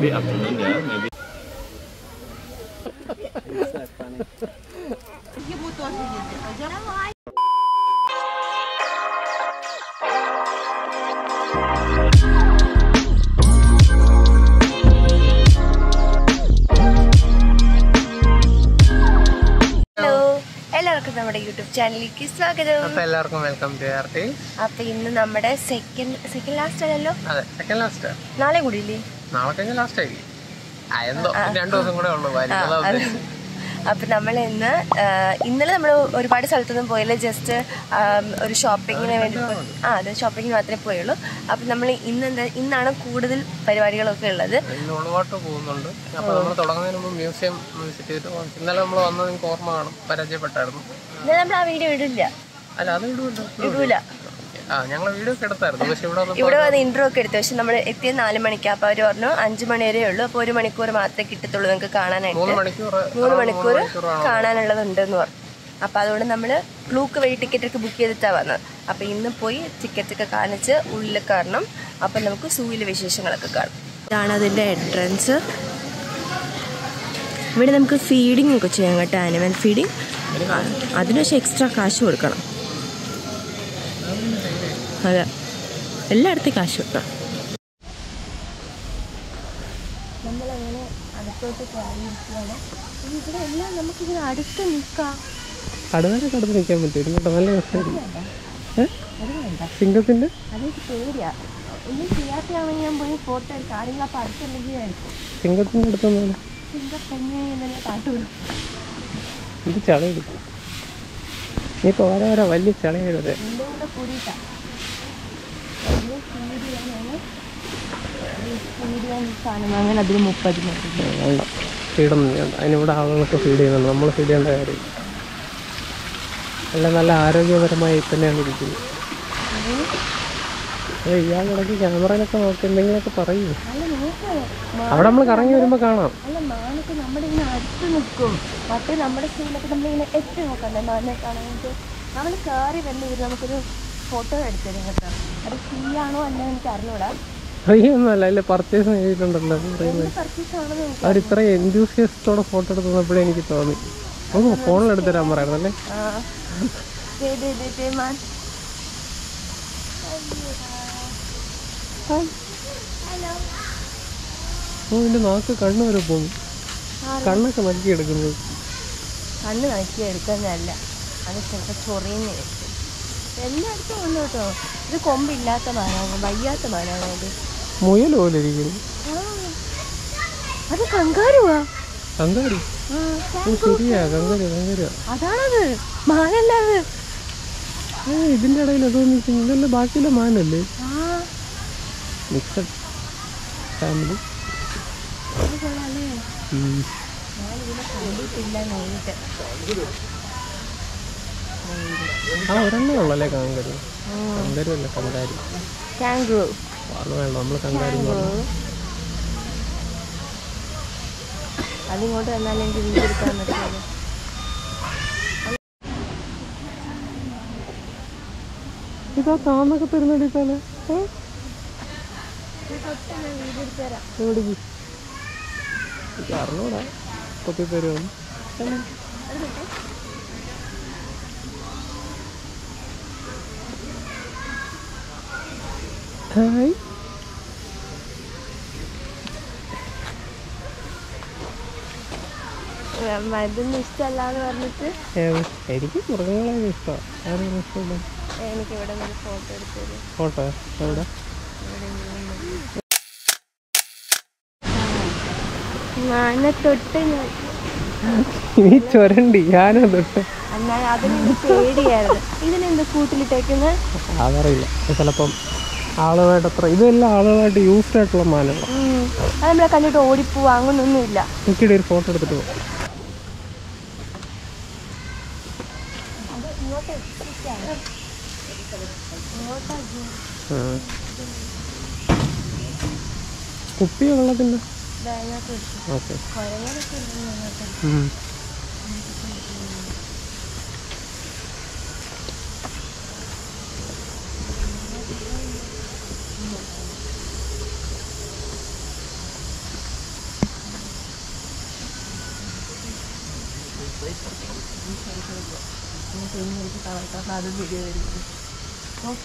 Maybe afternoon, yeah. Maybe. എല്ലാവർക്കും നമ്മുടെ YouTube ചാനലിലേക്ക് സ്വാഗതം. അപ്പോൾ എല്ലാവർക്കും വെൽക്കം ടു AR Tales. അപ്പോൾ ഇന്ന് നമ്മുടെ സെക്കൻഡ് ലാസ്റ്റ് ആണല്ലോ. അതെ, സെക്കൻഡ് ലാസ്റ്റ്. നാളെ കൂടി ഇല്ലേ? നാളെ കഴിഞ്ഞ ലാസ്റ്റ് ആയി. എന്തോ 2 ദിവസം കൂടെ ഉള്ളൂ. അപ്പം നമ്മൾ ഇന്നലെ നമ്മൾ ഒരുപാട് സ്ഥലത്തൊന്നും പോയില്ല. ജസ്റ്റ് ഒരു ഷോപ്പിങ്ങിന് വേണ്ടി അതെ, ഷോപ്പിങ്ങിന് മാത്രമേ പോയുള്ളൂ. അപ്പം നമ്മൾ ഇന്നാണ് കൂടുതൽ പരിപാടികളൊക്കെ ഉള്ളത്. പോകുന്നുണ്ട്. അപ്പോൾ നമ്മൾ തുടങ്ങുന്നതിന് മുമ്പ് മ്യൂസിയം വിസിറ്റ് ചെയ്തിട്ട് ഇന്നലെ നമ്മൾ വന്നത് നിങ്ങൾക്ക് ഓർമ്മ കാണും, പരിചയപ്പെട്ടായിരുന്നു. ഇന്നലെ നമ്മൾ ആ വീഡിയോ ഇടില്ല. അല്ല, അത് ഇടൂല. ഞങ്ങൾ വീഡിയോ ഒക്കെ എടുത്തായിരുന്നു. പക്ഷെ ഇവിടെ വന്ന് ഇൻട്രോ ഒക്കെ എടുത്തു. പക്ഷെ നമ്മൾ എത്തിയത് 4 മണിക്കാണ്. അപ്പോൾ അവർ പറഞ്ഞു 5 മണി വരെ ഉള്ളൂ. അപ്പോൾ 1 മണിക്കൂർ മാത്രമേ കിട്ടത്തുള്ളൂ നിങ്ങൾക്ക് കാണാനായിട്ട്. 3 മണിക്കൂർ കാണാനുള്ളതുണ്ടെന്ന് പറഞ്ഞു. അപ്പോൾ അതുകൊണ്ട് നമ്മൾ ക്ലൂക്ക് വഴി ടിക്കറ്റൊക്കെ ബുക്ക് ചെയ്തിട്ടാണ് വന്നത്. അപ്പോൾ ഇന്ന് പോയി ടിക്കറ്റൊക്കെ കാണിച്ച് ഉള്ളിൽ കയറണം. അപ്പം നമുക്ക് സൂവിലെ വിശേഷങ്ങളൊക്കെ കാണാം. ഇതാണ് അതിൻ്റെ എൻട്രൻസ്. ഇവിടെ നമുക്ക് ഫീഡിങ് ഒക്കെ ചെയ്യാം കേട്ടോ, ആനിമൽ ഫീഡിങ്. അതിന് പക്ഷേ എക്സ്ട്രാ കാശ് കൊടുക്കണം. അതെ, എല്ലായിടത്തും കാശ് കിട്ടാം. നമ്മളങ്ങനെ അടുത്തോട്ട് കയറിയിരിക്കുകയാണ്. ഇവിടെ എല്ലാം നമുക്കിങ്ങനെ അടുത്ത് നിൽക്കാം. അടുത്തൊക്കെ അടുത്ത് നിൽക്കാൻ പറ്റും. നല്ല സിംഗത്തിൻ്റെ അതെനിക്ക് പേടിയാ. ഒന്നും ചെയ്യാത്തയാണെങ്കിൽ ഞാൻ പോയി ഫോട്ടോ എടുക്കാം. ആരെങ്കിലും അപ്പം അടുത്തുണ്ടെങ്കിൽ ആയിരിക്കും. സിംഗത്തിൻ്റെ അടുത്തൊന്നും സിംഗപ്പെന്നെ തന്നെ പാട്ട് വിടും. ഇത് ചള എടുക്കും. ഇനിയിപ്പോൾ ഓരോരോ വലിയ ചളയെഴുതേ എൻ്റെ കൂടെ കൂടിയിട്ടാണ് സാധനം. അതിന് 30 ഫീഡൊന്നും ചെയ്യണ്ട. അതിനിവിടെ ആളുകളൊക്കെ ഫീഡ് ചെയ്യുന്നുണ്ട്. നമ്മൾ ഫീഡ് ചെയ്യേണ്ട കാര്യം. എല്ലാം നല്ല ആരോഗ്യപരമായി തന്നെയാണ് ഇരിക്കുന്നത്. ഇയാളിടയ്ക്ക് ക്യാമറയിലൊക്കെ നോക്കി എന്തെങ്കിലുമൊക്കെ പറയൂ. അവിടെ നമ്മൾ കറങ്ങി വരുമ്പോൾ കാണാം. അല്ല, മാനൊക്കെ നമ്മുടെ ഇങ്ങനെ അടുത്ത് നിൽക്കും. മറ്റേ നമ്മുടെ സീനിലൊക്കെ നമ്മളിങ്ങനെ എത്തി നോക്കണ്ടേ മാനെ കാണാനായിട്ട്. നമ്മൾ കയറി വന്ന് വരും. നമുക്കൊരു ഫോട്ടോ എടുത്തു തരും കേട്ടോ. അത് ഫ്രീ ആണോ അല്ല എനിക്ക് അറിഞ്ഞൂടാ. ഫ്രീ ഒന്നുമല്ല, അതിൽ പർച്ചേസ് ചെയ്തിട്ടുണ്ടല്ലോ. അവർ ഇത്ര എൻതൂസിയസ്റ്റോടെ ഫോട്ടോ എടുത്തപ്പോഴേ എനിക്ക് തോന്നി നമുക്ക് ഫോണിലെടുത്ത് തരാൻ പറയാറുണ്ടല്ലേ. ഇതിൻ്റെ നാക്ക് കണ്ണ് വരെ പോകുന്നു. കണ്ണൊക്കെ നക്കിയെടുക്കുന്നത്. കണ്ണ് നക്കിയെടുക്കുന്നതല്ല, അത് ചിലപ്പോൾ ചൊറിയുന്ന എല്ലായിടത്തും ഉണ്ട് കേട്ടോ. ഇത് കൊമ്പില്ലാത്ത മാനാണ്, വയ്യാത്ത മാനാണ്. അത് മുയൽ പോലെ ഇരിക്കുന്നു. അത് കങ്കാരുവാ. കങ്കാരു ശരിയാ, കങ്കാരു അതാണത്, മാനല്ല അത്. ഇതിന്റെ ഇടയിൽ അതോ നിൽക്കുന്നത് ബാക്കിയുള്ള മാനല്ലേ. Mixed family. ഒരെണ്ണേ ഉള്ളല്ലേ കങ്കാരു. കങ്കാരു അല്ല, കങ്കാരു. വേണ്ട, നമ്മൾ കങ്കാരു. അതിങ്ങോട്ട് വന്നാലും എനിക്ക് വീഡിയോ എടുക്കാൻ പറ്റില്ല. ഇതാ താന്നൊക്കെ തരുന്നടിത്താലേ അറിഞ്ഞൂടാ പൊത്തി തരുമെന്ന്. ഹായ്. ഇതൊന്നും ഇഷ്ടമല്ലാന്ന് പറഞ്ഞിട്ട് എനിക്ക് മൃഗങ്ങളെ ഇഷ്ടമാണ്. ആരും ഇഷ്ടമില്ല. എനിക്ക് ഇവിടെ ഒരു ഫോട്ടോ എടുത്തു. ഫോട്ടോ എവിടെ? തൊട്ട് നീ ചൊരണ്ടി, ഞാനാ തൊട്ട്. എന്നാൽ അതിനെന്ത് പേടിയായിരുന്നു. ഇതിനെന്ത് കൂട്ടിലിട്ടേക്കുന്നത് അതറിയില്ല. ചിലപ്പം ആളുമായിട്ട് അത്ര ഇതെല്ലാം ആളുകളായിട്ട് യൂസ്ഡ് ആയിട്ടുള്ള മാനങ്ങളാണ്. അത് നമ്മളെ കണ്ടിട്ട് ഓടിപ്പോവാ അങ്ങനൊന്നുമില്ല. എനിക്കിടെ ഒരു ഫോട്ടോ എടുത്തിട്ട് പോകും. കുപ്പി വെള്ളത്തിൻ്റെ ഓക്കെ.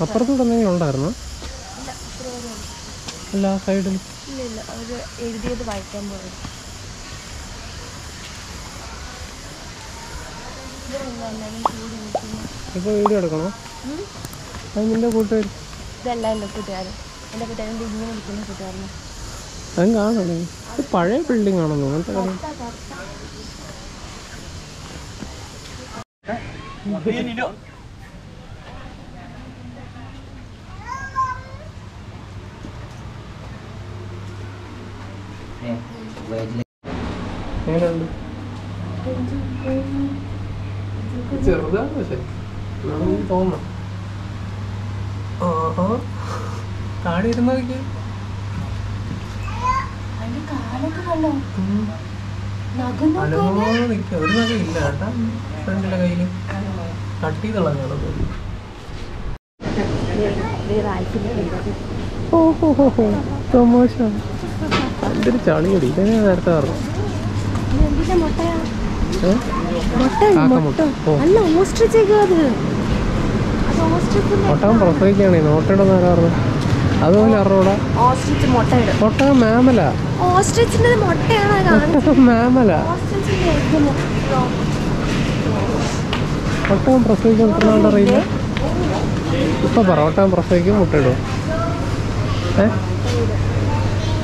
അപ്പുറത്തൂടെ എന്തെങ്കിലും ഉണ്ടായിരുന്നോ? അല്ല, സൈഡിൽ ഇല്ല, അവർ എഴുതിയത് വായിക്കാൻ പോയത്. ഇപ്പോൾ വീഡിയോ എടുക്കണോ? അത് നിന്റെ കൂട്ടുകാർ? ഇതല്ല എൻ്റെ കൂട്ടുകാരൻ. എൻ്റെ കൂട്ടുകാരൻ ഇങ്ങനെ വിളിക്കുന്ന കൂട്ടുകാരന്. അതും കാണണേ. ഇത് പഴയ ബിൽഡിംഗ് ആണെന്നോ? അങ്ങനത്തെ കാര്യം എങ്ങനെയുണ്ട്? ചെറുതാണ് പക്ഷെ തോന്നാം. താടി ഇരുന്ന് നോക്കി. അനുഭവം നിൽക്കുക. ഒരു നഖയില്ല കേട്ടാ ഫ്രണ്ടിലെ കയ്യിൽ. കട്ട് ചെയ്തുള്ളതാണ്. ഓഹോ തമാശ. എന്തൊരു ചളിയടി. ഇതന്നെ നേരത്തെ പറഞ്ഞു. ഒട്ടകം പ്രസവിക്കുകയാണേ. നോട്ടയിടുന്ന ആരാ പറഞ്ഞു? അതുപോലെ അറിഞ്ഞൂടാ. ഒട്ടകം മാമല. മാമല. ഒട്ടകം പ്രസവിക്കാൻ അറിയില്ല. ഇപ്പൊ പറ, ഒട്ടകം പ്രസവിക്കും മുട്ടയിടും.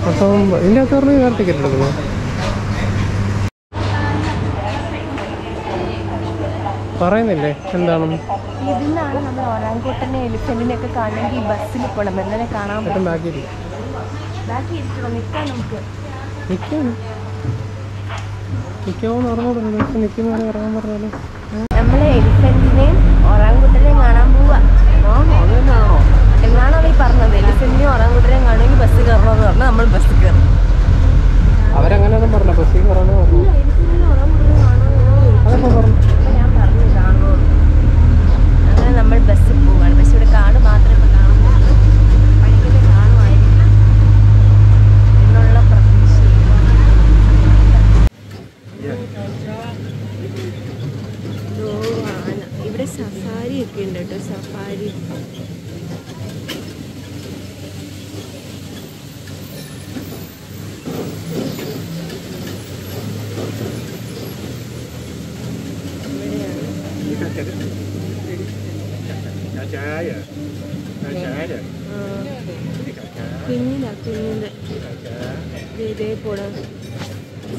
ഒട്ടകം ഇതിൻ്റെ അകത്ത് പറഞ്ഞ് വേറെ ടിക്കറ്റ് എടുക്കുന്നു. പറയുന്നില്ലേ എന്താണെന്ന്? ഇതിനാണ് നമ്മൾ ഒറാങ്കൂട്ടനെ എലിഫന്റിനെ ഒക്കെ കാണണമെങ്കിൽ ബസ്സിൽ പോകണം. എന്നാലേ കാണാൻ പറ്റും. ബാക്കി നിൽക്കാമെന്ന് പറഞ്ഞോളൂ. നിൽക്കുന്നവരെ ഇറങ്ങാൻ പറഞ്ഞാലും നമ്മൾ എലിഫന്റിനെയും ഒറാങ്കൂട്ടനെയും കാണാൻ പോവാ എന്നാണ് അവർ പറഞ്ഞത്. എലിഫന്റിനെയും ഒറാങ്കൂട്ടനെയും കാണുമെങ്കിൽ ബസ് കയറണമെന്ന് പറഞ്ഞാൽ നമ്മൾ ബസ്സിൽ കയറും. അവരങ്ങനെയൊന്നും പറഞ്ഞ ബസ്സിൽ കയറാനോ പറഞ്ഞു. അതൊക്കെ പറഞ്ഞു. ഞാൻ പറഞ്ഞു കാണുമോ. അങ്ങനെ നമ്മൾ ബസ്സിൽ പോവുകയാണ്. പക്ഷെ ഇവിടെ കാട് മാത്രമേ ഇപ്പോൾ കാണുന്നുള്ളൂ. പഠിക്കുന്ന കാണുമായിരിക്കും എന്നുള്ള പ്രതീക്ഷ. ഇവിടെ സഫാരി ഒക്കെ ഉണ്ട് കേട്ടോ. സഫാരി കുഞ്ഞിന്റെ ഇതേപോലെ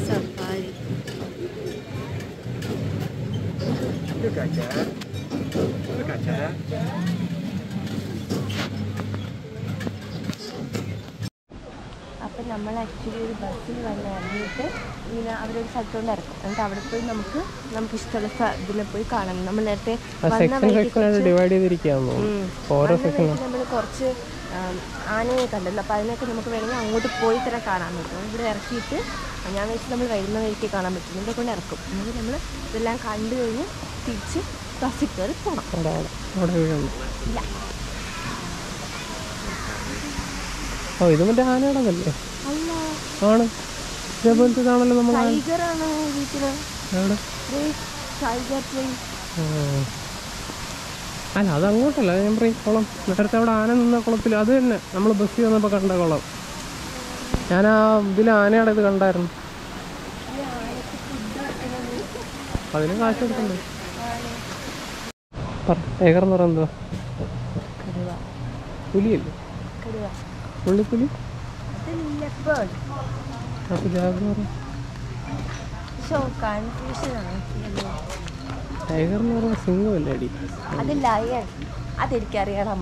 സഫാരി. അപ്പം നമ്മൾ ആക്ച്വലി ഒരു ബസ്സിൽ വന്ന് ഇറങ്ങിയിട്ട് ഇങ്ങനെ അവരൊരു സ്ഥലത്തോണ്ട് ഇറക്കും. എന്നിട്ട് അവിടെ പോയി നമുക്ക് ഇഷ്ടമുള്ള ഇതിനെ പോയി കാണണം. നമ്മൾ നേരത്തെ ഡിവൈഡ് ചെയ്തിരിക്കുകയാണോ? നമ്മൾ കുറച്ച് ആനയെ കണ്ടല്ലോ. അപ്പം അതിനൊക്കെ നമുക്ക് വേണമെങ്കിൽ അങ്ങോട്ട് പോയി തന്നെ കാണാൻ പറ്റും. ഇവിടെ ഇറക്കിയിട്ട് ഞാൻ വെച്ച് നമ്മൾ വരുന്ന വഴിക്ക് കാണാൻ പറ്റും. ഇതിൻ്റെ കൊണ്ട് ഇറക്കും. എന്നിട്ട് നമ്മൾ ഇതെല്ലാം കണ്ടു കഴിഞ്ഞ് തിരിച്ച് ബസ്സിൽ കയറി പോകണം. ഇല്ല, ഓ ഇത് മറ്റേ ആനയുടേതല്ലേ? അല്ല, ആണ്. ഇതേപോലത്തെ ഇതാണല്ലോ നമ്മൾ. ടൈഗറാണ് ടൈഗർ ട്രെയിൻ. അല്ല അത് അങ്ങോട്ടല്ല, ഞാൻ പറയും കുളം. നേരത്തെ അവിടെ ആന നിന്ന കുളത്തിൽ അത് തന്നെ നമ്മൾ ബസ്സിൽ വന്നപ്പോൾ കണ്ട കുളം. ഞാൻ ആ ഇതിൽ ആനയുടെ ഇത് കണ്ടായിരുന്നു. അതിന് കാശ് കൊടുക്കണ്ടേ? ടൈഗർ എന്ന് പറയുന്നത് എന്തുവാ? പുലിയല്ലേ? പുള്ളിപ്പുലി. അപ്പോൾ ജാഗുവാർ. ടൈഗർ എന്ന് പറയുന്നത് സിംഹമല്ലേ അടി? അത് ലയൺ. അതെനിക്കറിയണം.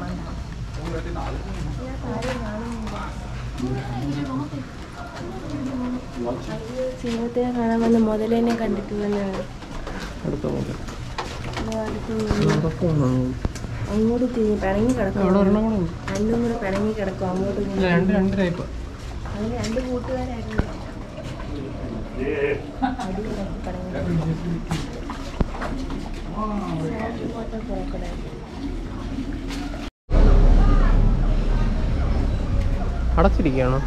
സിംഹത്തിനെ കാണാൻ വന്ന മുതലേനെ കണ്ടിട്ടുള്ള അങ്ങോട്ട് തിരിഞ്ഞ് പിണങ്ങി കിടക്കും. രണ്ടും കൂടെ പിണങ്ങി കിടക്കും. അങ്ങോട്ട് അങ്ങനെ രണ്ട് കൂട്ടുകാരായിരുന്നു. അടച്ചിരിക്കുകയാണോ?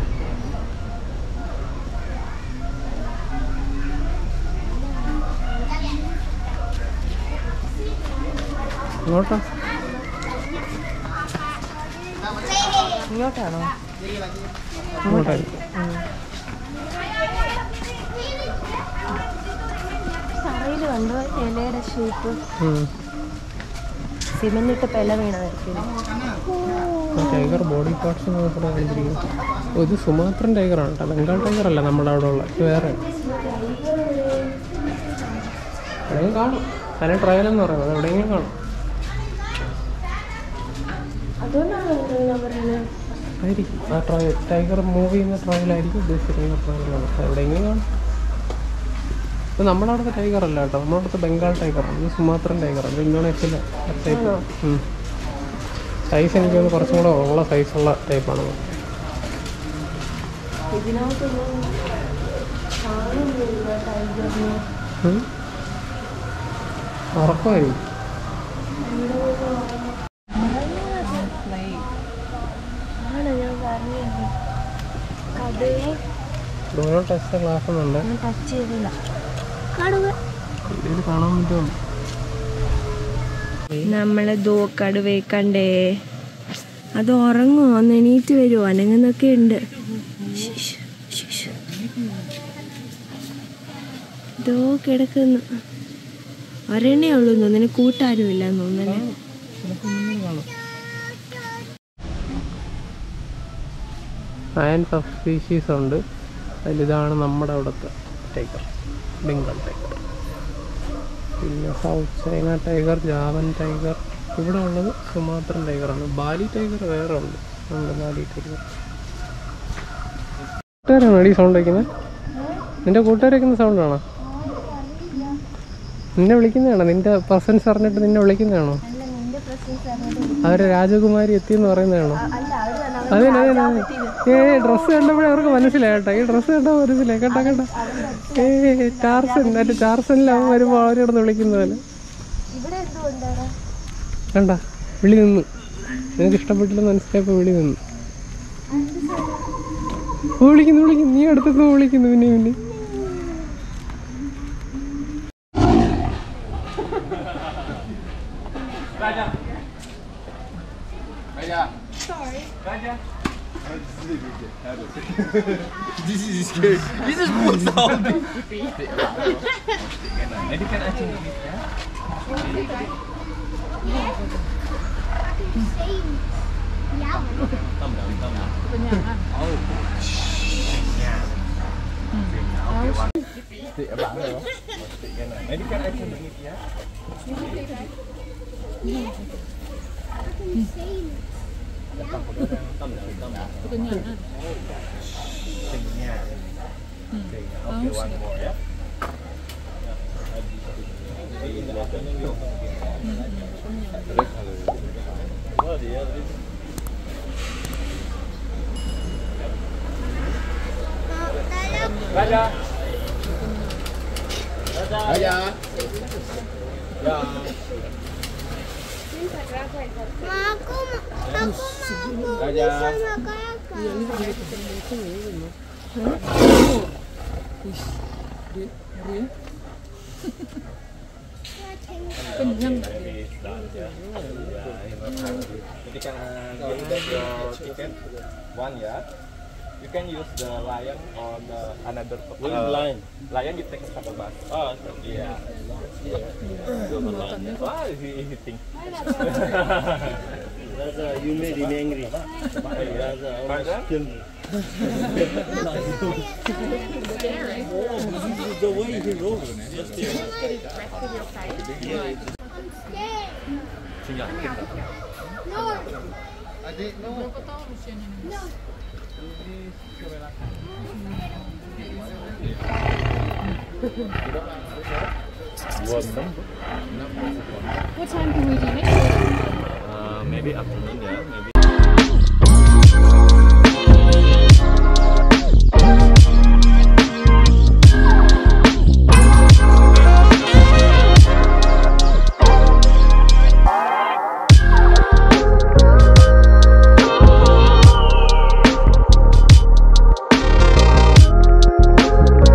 ഇങ്ങോട്ടാ? ഇങ്ങോട്ടാണോ? ഇങ്ങോട്ടായിരിക്കും. തറയിൽ കണ്ടോ ഇലയുടെ ഷേപ്പ്? സിമെന്റ് ഇട്ട് പെല വീണതായിരിക്കും. ടൈഗർ ബോഡി പാർട്സ് കാണിച്ചിരിക്കുന്നു. ഇത് സുമാത്രൻ ടൈഗറാണ് കേട്ടോ, ബംഗാൾ ടൈഗർ അല്ല നമ്മുടെ അവിടെ ഉള്ള, ഇത് വേറെ. എവിടെയും കാണും, അതിനെ ട്രയൽ എന്ന് പറയുന്നത് എവിടെയെങ്കിലും കാണും. ആയിരിക്കും ആ ട്രയൽ, ടൈഗർ മൂവ് ചെയ്യുന്ന ട്രയലായിരിക്കും ഉദ്ദേശിച്ചിരിക്കുന്ന ട്രയലാണ്. എവിടെയെങ്കിലും കാണും. ഇത് നമ്മുടെ അവിടുത്തെ ടൈഗർ അല്ല കേട്ടോ, നമ്മുടെ അവിടുത്തെ ബംഗാൾ ടൈഗറാണ്. ഇത് സുമാത്രൻ ടൈഗറാണ്, ഇത് ഇന്തോനേഷ്യയിലെ ടൈപ്പ്. സൈസ് എനിക്കൊന്ന് കുറച്ചും കൂടെ ഉള്ള സൈസുള്ള ടൈപ്പാണ്. ഉറക്കമായിരിക്കും. ഓരോ ടെസ്റ്റ് ക്ലാസ് ഉണ്ട്. ഇത് കാണാൻ പറ്റുമോ? നമ്മള് കടുവയെ കണ്ടേ. അത് ഉറങ്ങുമോ? ഒന്ന് എണീറ്റ് വരുമോ? അനങ്ങുന്നൊക്കെ ഉണ്ട്. ദോ കിടക്കുന്നു. ഒരെണ്ണേ ഉള്ളൂ തോന്നുന്നു, കൂട്ടാരുമില്ല തോന്നല്ലേ. അയൺ സബ് സ്പീഷീസ് ഉണ്ട്. അതിലിതാണ് നമ്മുടെ അവിടുത്തെ ടൈഗർ, ബംഗാൾ ടൈഗർ. പിന്നെ south China tiger, Javan tiger. ഇവിടെ ഉള്ളത് സുമാത്രൻ ടൈഗറാണ്. ബാലി ടൈഗർ വേറെ ഉണ്ട്. ബാലി ടൈഗർ. കൂട്ടുകാരാണോ ഈ സൗണ്ട് വയ്ക്കുന്നത്? നിൻ്റെ കൂട്ടുകാർ വയ്ക്കുന്ന സൗണ്ടാണോ? നിന്നെ വിളിക്കുന്നതാണോ? നിൻ്റെ പ്രസൻസ് അറിഞ്ഞിട്ട് നിന്നെ വിളിക്കുന്നതാണോ? അവരെ രാജകുമാരി എത്തിയെന്ന് പറയുന്നതാണോ? അതെ അതെ അതെ. ഡ്രസ്സ് കണ്ടപ്പോഴേ അവർക്ക് മനസ്സിലായി കേട്ടോ. ഈ ഡ്രസ്സ് കണ്ടാൽ മനസ്സിലായി കേട്ടോ കേട്ടോ. ടാർസൻ, മറ്റേ ടാർസനിലാവും വരുമ്പോൾ അവരോടൊന്ന് വിളിക്കുന്നതല്ലേ. കണ്ട വിളി നിന്ന്. നിനക്ക് ഇഷ്ടപ്പെട്ടില്ലെന്ന് മനസ്സിലായപ്പോൾ വിളി നിന്ന്. വിളിക്കുന്നു വിളിക്കുന്നു, നീ അടുത്തു വിളിക്കുന്നു. പിന്നെ പിന്നെ This is scary. This is brutal. Raja. Raja. Ya. Aku Raja. Kenyang. Jadi kan tiket one ya. You can use the lion or the another lion. Lion you take shuttle bus. Oh, yeah. Why is he eating? Raja, you made him angry. Raja, almost killed me. This is the way he rolls. Just getting pressed with your face. No. Adik, no. No. What time can we do next? Maybe afternoon, yeah. Maybe.